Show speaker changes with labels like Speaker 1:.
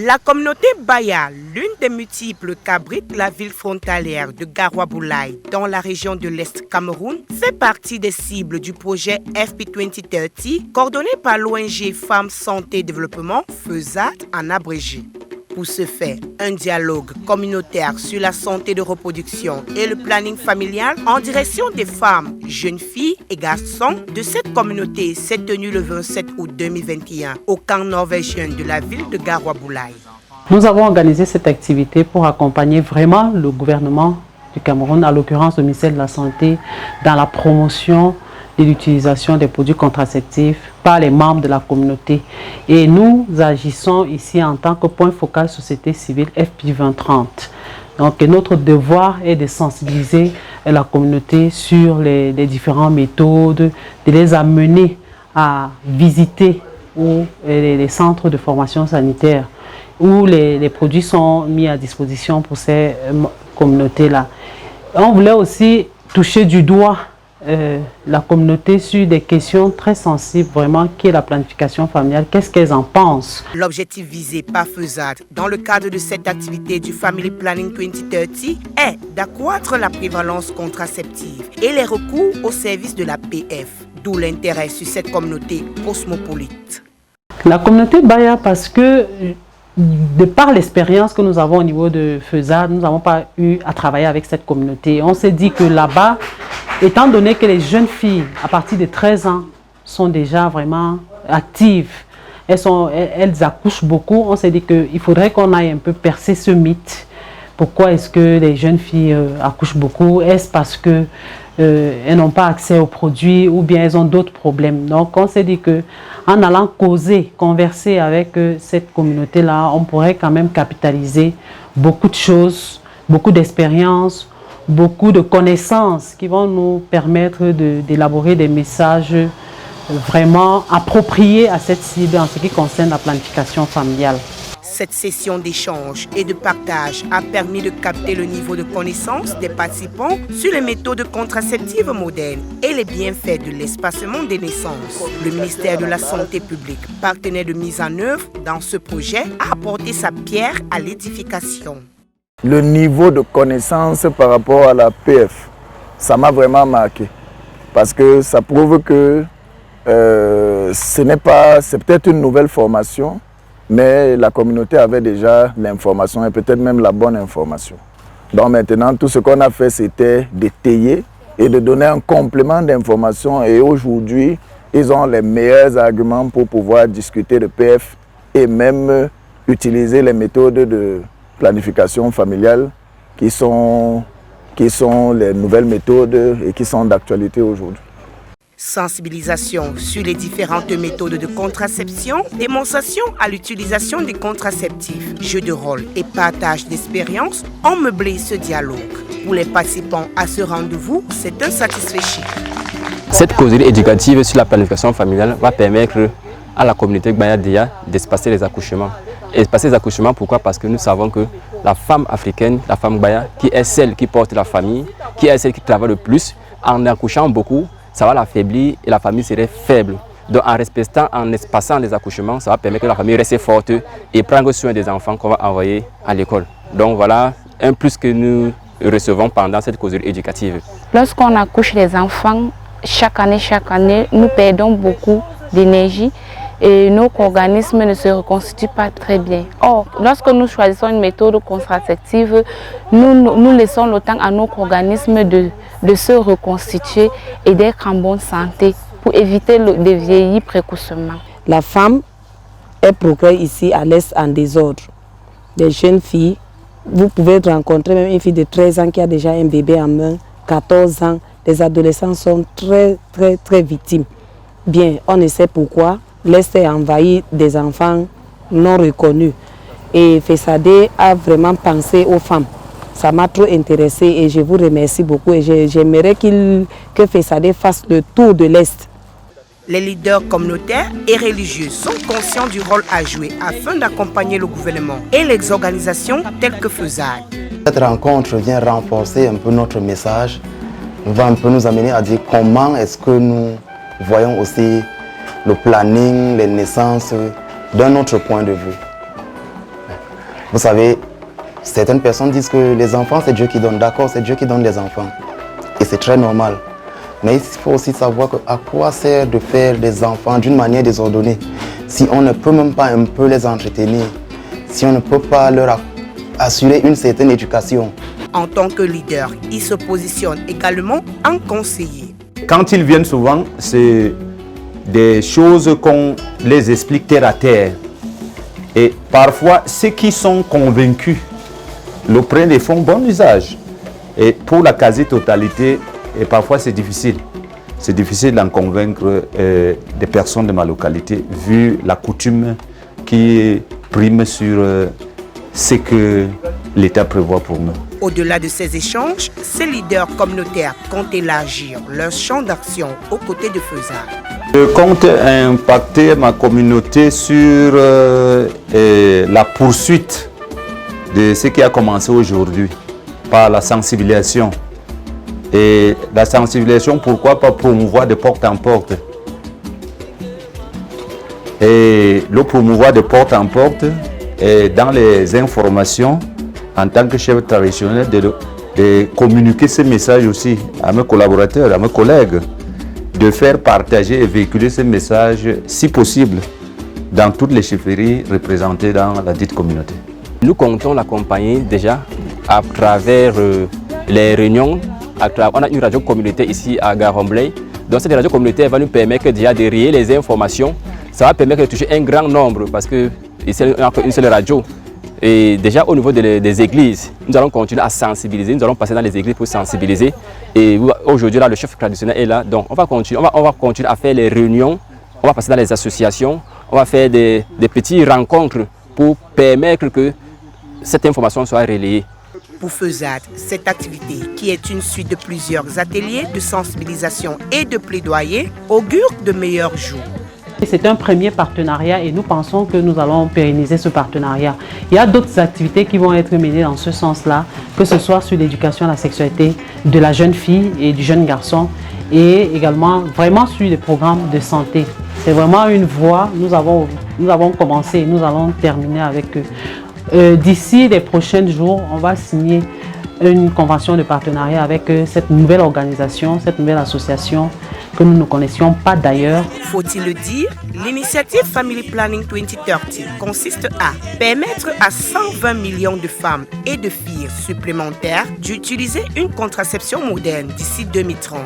Speaker 1: La communauté Baya, l'une des multiples qu'abrite la ville frontalière de Garoua-Boulaye dans la région de l'Est Cameroun, fait partie des cibles du projet FP 2030 coordonné par l'ONG Femmes Santé Développement, FESAD en abrégé. Pour ce faire, un dialogue communautaire sur la santé de reproduction et le planning familial en direction des femmes, jeunes filles et garçons de cette communauté s'est tenu le 27 août 2021 au camp norvégien de la ville de Garoua-Boulaye.
Speaker 2: Nous avons organisé cette activité pour accompagner vraiment le gouvernement du Cameroun, à l'occurrence le ministère de la Santé, dans la promotion de l'utilisation des produits contraceptifs par les membres de la communauté. Et nous agissons ici en tant que point focal société civile FP 2030. Donc notre devoir est de sensibiliser la communauté sur les différentes méthodes, de les amener à visiter les centres de formation sanitaire où les produits sont mis à disposition pour ces communautés-là. On voulait aussi toucher du doigt la communauté sur des questions très sensibles, vraiment, qui est la planification familiale, qu'est-ce qu'elles en pensent.
Speaker 1: L'objectif visé par FESAD dans le cadre de cette activité du Family Planning 2030 est d'accroître la prévalence contraceptive et les recours au service de la PF, d'où l'intérêt sur cette communauté cosmopolite.
Speaker 2: La communauté Baya, parce que de par l'expérience que nous avons au niveau de FESAD, nous n'avons pas eu à travailler avec cette communauté. On s'est dit que là-bas, étant donné que les jeunes filles, à partir de 13 ans, sont déjà vraiment actives, elles accouchent beaucoup, on s'est dit qu'il faudrait qu'on aille un peu percer ce mythe. Pourquoi est-ce que les jeunes filles accouchent beaucoup? Est-ce parce que elles n'ont pas accès aux produits ou bien elles ont d'autres problèmes? Donc on s'est dit qu'en allant causer, converser avec cette communauté-là, on pourrait quand même capitaliser beaucoup de choses, beaucoup d'expériences, beaucoup de connaissances qui vont nous permettre d'élaborer des messages vraiment appropriés à cette cible en ce qui concerne la planification familiale.
Speaker 1: Cette session d'échange et de partage a permis de capter le niveau de connaissance des participants sur les méthodes contraceptives modernes et les bienfaits de l'espacement des naissances. Le ministère de la Santé publique, partenaire de mise en œuvre dans ce projet, a apporté sa pierre à l'édification.
Speaker 3: Le niveau de connaissance par rapport à la PF, ça m'a vraiment marqué. Parce que ça prouve que c'est peut-être une nouvelle formation, mais la communauté avait déjà l'information et peut-être même la bonne information. Donc maintenant, tout ce qu'on a fait, c'était d'étayer et de donner un complément d'information. Et aujourd'hui, ils ont les meilleurs arguments pour pouvoir discuter de PF et même utiliser les méthodes de planification familiale qui sont les nouvelles méthodes et qui sont d'actualité aujourd'hui.
Speaker 1: Sensibilisation sur les différentes méthodes de contraception, démonstration à l'utilisation des contraceptifs, jeux de rôle et partage d'expériences ont meublé ce dialogue. Pour les participants à ce rendez-vous, c'est un satisfait.
Speaker 4: Cette causerie éducative sur la planification familiale va permettre à la communauté Baya d'espacer les accouchements. Espacer les accouchements, pourquoi? Parce que nous savons que la femme africaine, la femme Baya, qui est celle qui porte la famille, qui est celle qui travaille le plus, en accouchant beaucoup, ça va l'affaiblir et la famille serait faible. Donc en respectant, en espaçant les accouchements, ça va permettre que la famille reste forte et prendre soin des enfants qu'on va envoyer à l'école. Donc voilà un plus que nous recevons pendant cette causerie éducative.
Speaker 5: Lorsqu'on accouche les enfants, chaque année, nous perdons beaucoup d'énergie et nos organismes ne se reconstituent pas très bien. Or, lorsque nous choisissons une méthode contraceptive, nous laissons le temps à nos organismes de se reconstituer et d'être en bonne santé pour éviter de vieillir précocement.
Speaker 6: La femme, elle procrée ici à l'est en désordre. des jeunes filles. Vous pouvez rencontrer même une fille de 13 ans qui a déjà un bébé en main, 14 ans. Les adolescents sont très victimes. Bien, on ne sait pourquoi. L'Est est envahi des enfants non reconnus. Et FESAD a vraiment pensé aux femmes. Ça m'a trop intéressé et je vous remercie beaucoup. Et j'aimerais que FESAD fasse le tour de l'Est.
Speaker 1: Les leaders communautaires et religieux sont conscients du rôle à jouer afin d'accompagner le gouvernement et les organisations telles que FESAD.
Speaker 7: Cette rencontre vient renforcer un peu notre message, va un peu nous amener à dire comment est-ce que nous voyons aussi le planning, les naissances d'un autre point de vue. Vous savez, certaines personnes disent que les enfants c'est Dieu qui donne, d'accord, c'est Dieu qui donne les enfants et c'est très normal. Mais il faut aussi savoir à quoi sert de faire des enfants d'une manière désordonnée si on ne peut même pas un peu les entretenir, si on ne peut pas leur assurer une certaine éducation.
Speaker 1: En tant que leader, il se positionne également en conseiller.
Speaker 8: Quand ils viennent souvent, c'est des choses qu'on les explique terre à terre. Et parfois, ceux qui sont convaincus le prennent et font bon usage. Et pour la quasi-totalité, et parfois c'est difficile. C'est difficile d'en convaincre des personnes de ma localité, vu la coutume qui prime sur ce que l'État prévoit pour nous.
Speaker 1: Au-delà de ces échanges, ces leaders communautaires comptent élargir leur champ d'action aux côtés de FESAD.
Speaker 8: Je compte impacter ma communauté sur la poursuite de ce qui a commencé aujourd'hui par la sensibilisation. Et la sensibilisation, pourquoi pas promouvoir de porte en porte. Et le promouvoir de porte en porte, et dans les informations, en tant que chef traditionnel, de communiquer ces messages aussi à mes collaborateurs, à mes collègues, de faire partager et véhiculer ces messages, si possible, dans toutes les chefferies représentées dans la dite communauté.
Speaker 4: Nous comptons l'accompagner déjà à travers les réunions. On a une radio communautaire ici à Garomblay. Donc cette radio communautaire va nous permettre déjà de relayer les informations. Ça va permettre de toucher un grand nombre parce que ici il y a une seule radio. Et déjà au niveau des églises, nous allons continuer à sensibiliser. Nous allons passer dans les églises pour sensibiliser. Et aujourd'hui là, le chef traditionnel est là. Donc on va continuer à faire les réunions. On va passer dans les associations. On va faire des petites rencontres pour permettre que cette information soit relayée.
Speaker 1: Pour FESAD, cette activité, qui est une suite de plusieurs ateliers de sensibilisation et de plaidoyer, augure de meilleurs jours.
Speaker 2: C'est un premier partenariat et nous pensons que nous allons pérenniser ce partenariat. Il y a d'autres activités qui vont être menées dans ce sens-là, que ce soit sur l'éducation à la sexualité de la jeune fille et du jeune garçon et également vraiment sur les programmes de santé. C'est vraiment une voie, nous avons commencé et nous allons terminer avec eux. D'ici les prochains jours, on va signer une convention de partenariat avec cette nouvelle organisation, cette nouvelle association que nous ne connaissions pas d'ailleurs.
Speaker 1: Faut-il le dire, l'initiative Family Planning 2030 consiste à permettre à 120 millions de femmes et de filles supplémentaires d'utiliser une contraception moderne d'ici 2030.